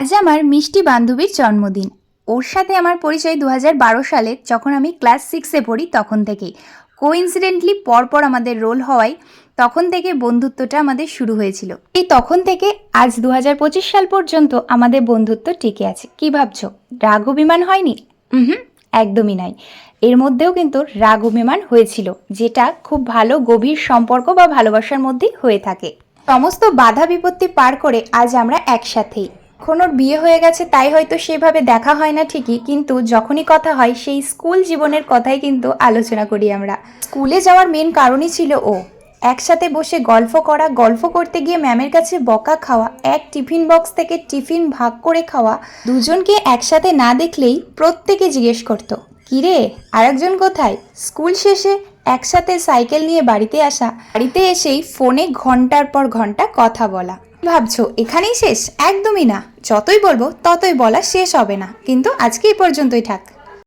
আজ আমার মিষ্টি বান্ধবীর জন্মদিন। ওর সাথে আমার পরিচয় 2012 সালে, যখন আমি ক্লাস 6-এ পড়ি তখন থেকেই। কোইন্সিডেন্টলি পরপর আমাদের রোল হওয়ায় তখন থেকে বন্ধুত্বটা আমাদের শুরু হয়েছিল। এই তখন থেকে আজ 2025 সাল পর্যন্ত আমাদের বন্ধুত্ব টিকে আছে। কি ভাবছো, রাগ অভিমান হয়নি? হুম, একদমই নাই। এর মধ্যেও কিন্তু রাগ অভিমান হয়েছিল, যেটা খুব ভালো গভীর সম্পর্ক বা ভালোবাসার মধ্যেই হয়ে থাকে। সমস্ত বাধা বিপত্তি পার করে আজ আমরা একসাথেই। এখন ওর বিয়ে হয়ে গেছে, তাই হয়তো সেভাবে দেখা হয় না ঠিকই, কিন্তু যখনই কথা হয় সেই স্কুল জীবনের কথাই কিন্তু আলোচনা করি আমরা। স্কুলে যাওয়ার মেন কারণই ছিল ও। একসাথে বসে গল্প করা, গল্প করতে গিয়ে ম্যামের কাছে বকা খাওয়া, এক টিফিন বক্স থেকে টিফিন ভাগ করে খাওয়া, দুজনকে একসাথে না দেখলেই প্রত্যেকে জিজ্ঞেস করতো, কিরে আরেকজন কোথায়? স্কুল শেষে একসাথে সাইকেল নিয়ে বাড়িতে আসা, বাড়িতে এসেই ফোনে ঘন্টার পর ঘন্টা কথা বলা। ভাবছো এখানেই শেষ? একদমই না, যতই বলবো ততই বলা শেষ হবে না, কিন্তু আজকে এই পর্যন্তই থাক।